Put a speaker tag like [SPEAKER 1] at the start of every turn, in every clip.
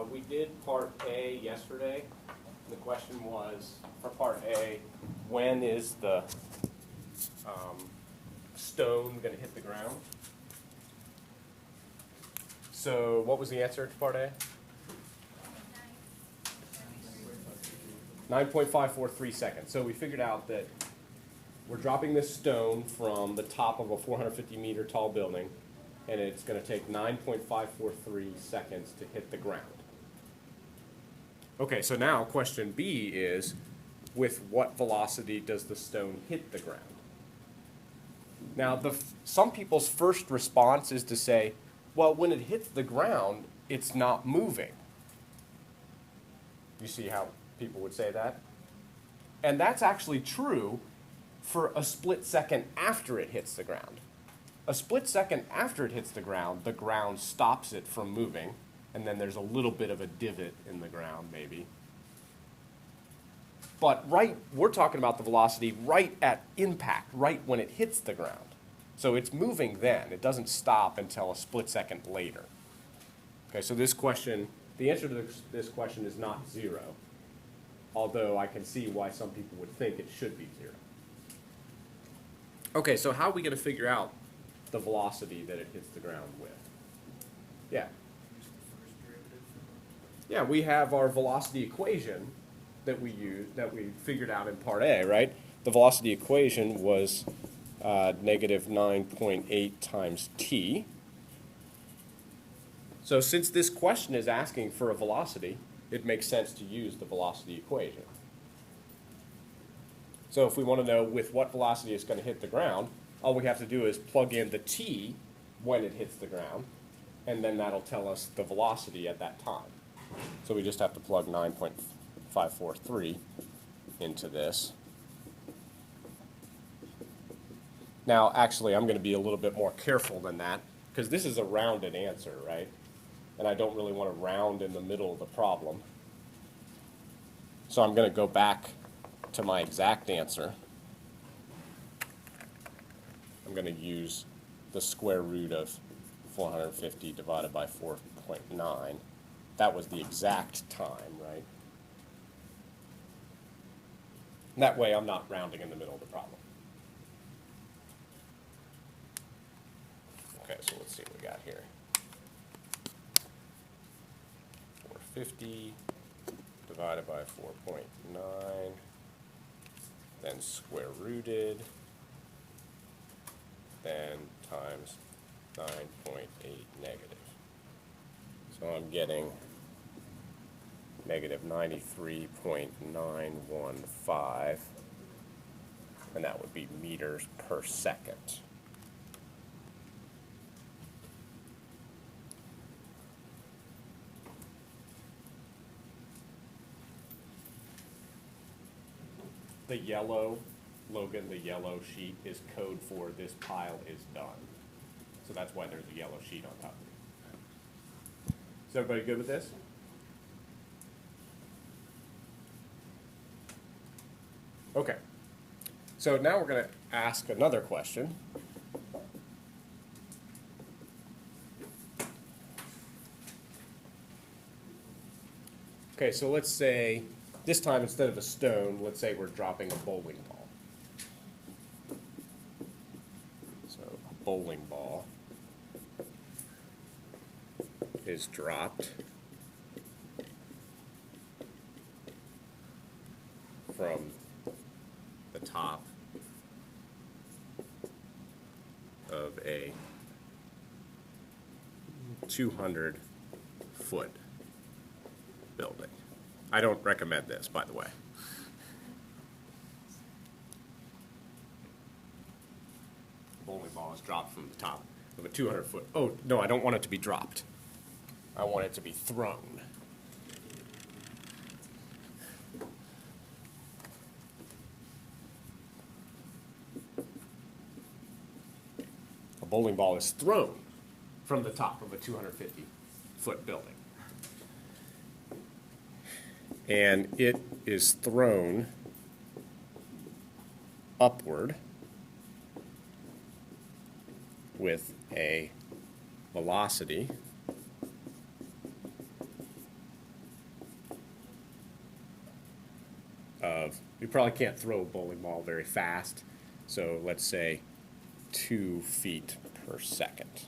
[SPEAKER 1] We did part A yesterday. The question was, for part A, when is the stone going to hit the ground? So what was the answer to part A? 9.543 seconds. So we figured out that we're dropping this stone from the top of a 450-meter tall building, and it's going to take 9.543 seconds to hit the ground. Okay, so now question B is, with what velocity does the stone hit the ground? Now, some people's first response is to say, well, when it hits the ground, it's not moving. You see how people would say that? And that's actually true for a split second after it hits the ground. A split second after it hits the ground stops it from moving, and then there's a little bit of a divot in the ground, maybe. But we're talking about the velocity right at impact, right when it hits the ground. So it's moving then. It doesn't stop until a split second later. Okay, so this question, the answer to this question is not 0, although I can see why some people would think it should be 0. Okay, so how are we going to figure out the velocity that it hits the ground with? Yeah. Yeah, we have our velocity equation that we figured out in part A, right? The velocity equation was negative 9.8 times t. So since this question is asking for a velocity, it makes sense to use the velocity equation. So if we want to know with what velocity it's going to hit the ground, all we have to do is plug in the t when it hits the ground, and then that'll tell us the velocity at that time. So we just have to plug 9.543 into this. Now, actually, I'm going to be a little bit more careful than that, because this is a rounded answer, right? And I don't really want to round in the middle of the problem. So I'm going to go back to my exact answer. I'm going to use the square root of 450 divided by 4.9. That was the exact time, right? And that way I'm not rounding in the middle of the problem. Okay, so let's see what we got here. 450 divided by 4.9, then square rooted, then times 9.8 negative. So I'm getting negative 93.915, and that would be meters per second. The yellow, Logan, the yellow sheet is code for this pile is done. So that's why there's a yellow sheet on top of it. Is everybody good with this? Okay. So now we're going to ask another question. Okay, so let's say this time, instead of a stone, let's say we're dropping a bowling ball. So a bowling ball is dropped from the top of a 200-foot building. I don't recommend this, by the way. Bowling ball is dropped from the top of a 200-foot. Oh, no, I don't want it to be dropped. I want it to be thrown. A bowling ball is thrown from the top of a 250-foot building. And it is thrown upward with a velocity of, you probably can't throw a bowling ball very fast, so let's say 2 feet per second.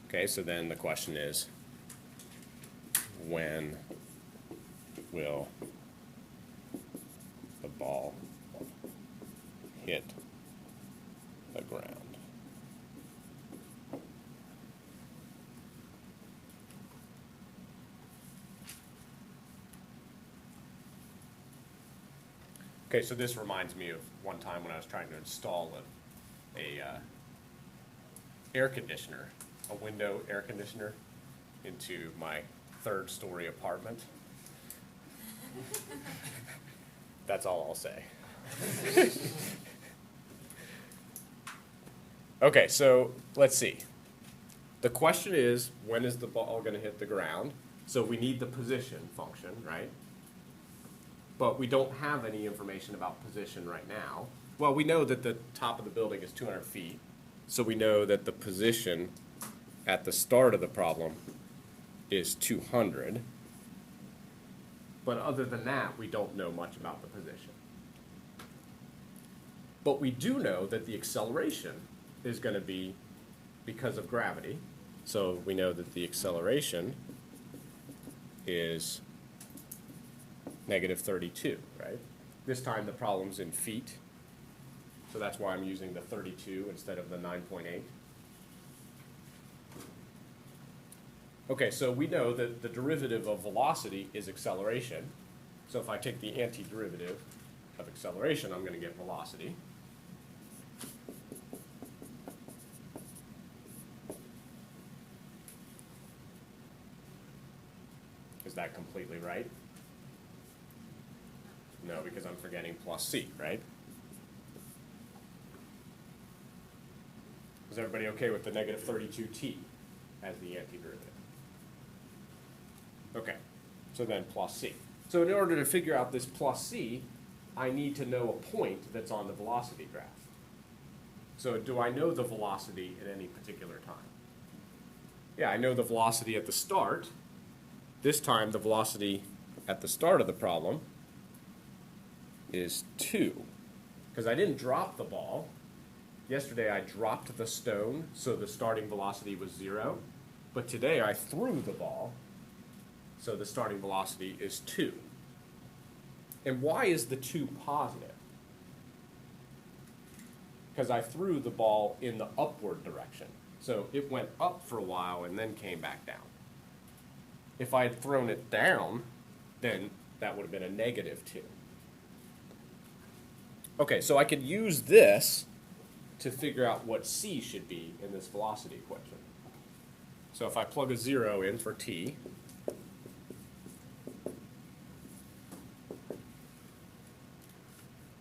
[SPEAKER 1] Okay, so then the question is, when will the ball hit the ground? Okay, so this reminds me of one time when I was trying to install a air conditioner, a window air conditioner, into my 3rd-story apartment. That's all I'll say. Okay, so let's see. The question is, when is the ball going to hit the ground? So we need the position function, right? But we don't have any information about position right now. Well, we know that the top of the building is 200 feet, so we know that the position at the start of the problem is 200. But other than that, we don't know much about the position. But we do know that the acceleration is going to be because of gravity. So we know that the acceleration is -32, right? This time the problem's in feet, so that's why I'm using the 32 instead of the 9.8. Okay, so we know that the derivative of velocity is acceleration. So if I take the antiderivative of acceleration, I'm going to get velocity. Is that completely right? No, because I'm forgetting plus c, right? Is everybody okay with the -32t as the antiderivative? Okay, so then plus c. So in order to figure out this plus c, I need to know a point that's on the velocity graph. So do I know the velocity at any particular time? Yeah, I know the velocity at the start. This time the velocity at the start of the problem is 2, because I didn't drop the ball. Yesterday I dropped the stone, so the starting velocity was 0. But today I threw the ball, so the starting velocity is 2. And why is the 2 positive? Because I threw the ball in the upward direction. So it went up for a while and then came back down. If I had thrown it down, then that would have been a -2. Okay, so I could use this to figure out what c should be in this velocity equation. So if I plug a 0 in for t,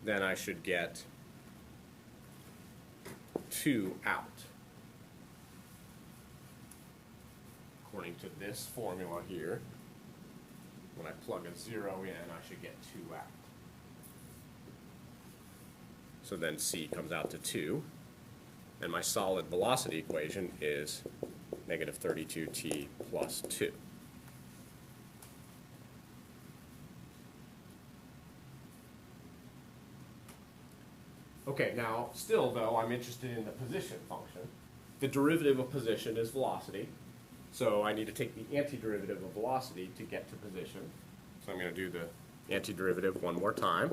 [SPEAKER 1] then I should get 2 out. According to this formula here, when I plug a 0 in, I should get 2 out. So then c comes out to 2, and my solid velocity equation is -32t plus 2. Okay, now still though, I'm interested in the position function. The derivative of position is velocity, so I need to take the antiderivative of velocity to get to position. So I'm going to do the antiderivative one more time.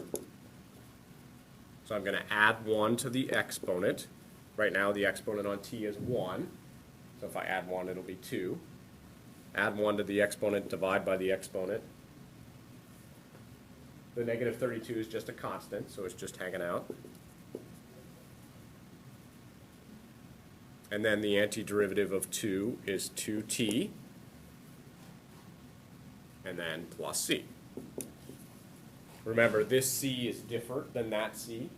[SPEAKER 1] So I'm going to add 1 to the exponent. Right now the exponent on t is 1. So if I add 1, it'll be 2. Add 1 to the exponent, divide by the exponent. The -32 is just a constant, so it's just hanging out. And then the antiderivative of 2 is 2t. And then plus c. Remember, this c is different than that c.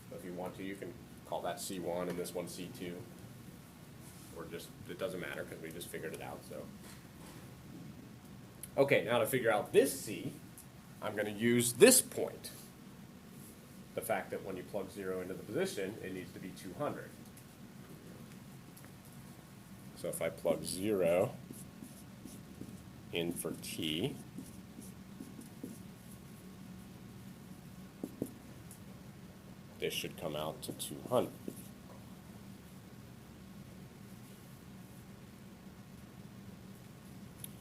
[SPEAKER 1] So if you want to, you can call that c1 and this one c2. Or just, it doesn't matter because we just figured it out. So, okay, now to figure out this c, I'm going to use this point. The fact that when you plug 0 into the position, it needs to be 200. So if I plug 0 in for t, this should come out to 200.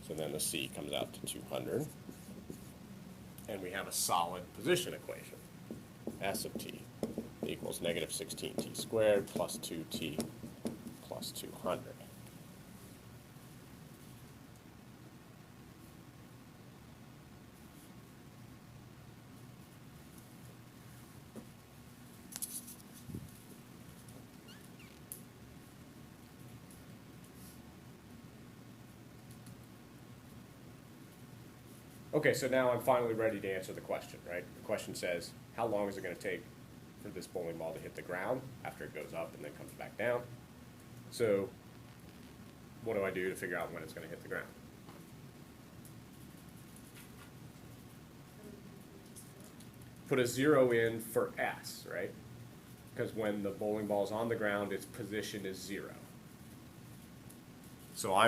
[SPEAKER 1] So then the c comes out to 200. And we have a solid position equation. S of t equals negative 16t squared plus 2t plus 200. Okay, so now I'm finally ready to answer the question, right? The question says, how long is it going to take for this bowling ball to hit the ground after it goes up and then comes back down? So what do I do to figure out when it's going to hit the ground? Put a 0 in for S, right? Because when the bowling ball is on the ground, its position is 0. So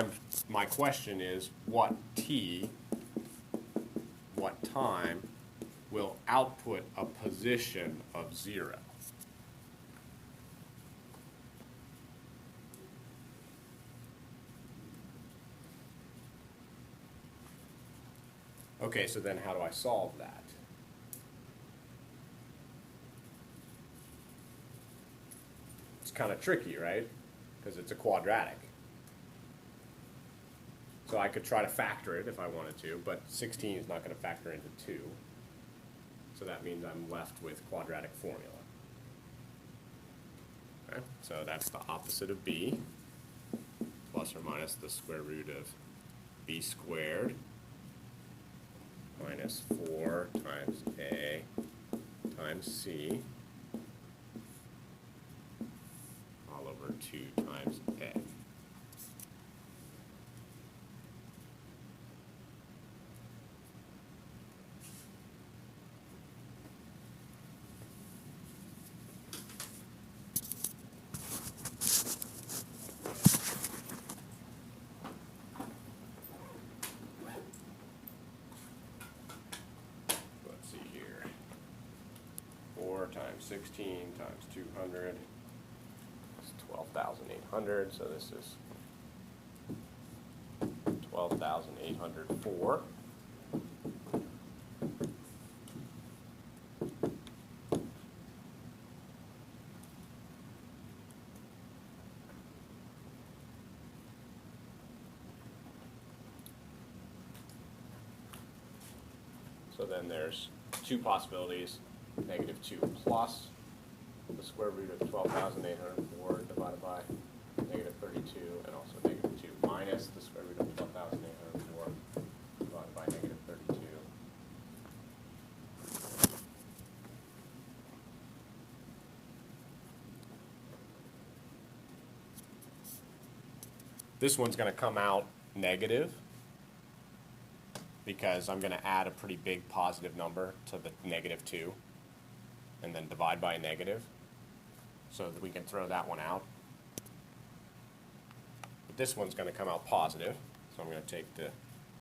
[SPEAKER 1] my question is, what time will output a position of 0? Okay, so then how do I solve that? It's kind of tricky, right? Because it's a quadratic. So I could try to factor it if I wanted to, but 16 is not going to factor into 2. So that means I'm left with quadratic formula. Okay, so that's the opposite of b, plus or minus the square root of b squared minus 4 times a times c all over 2 times a. Let's see here. 4 times 16 times 200 is 12,800, so this is 12,804. So then there's two possibilities, negative 2 plus the square root of 12,804 divided by negative 32, and also negative 2 minus the square root of 12,804 divided by negative 32. This one's going to come out negative, because I'm going to add a pretty big positive number to the negative 2 and then divide by a negative, so that we can throw that one out. But this one's going to come out positive, so I'm going to take the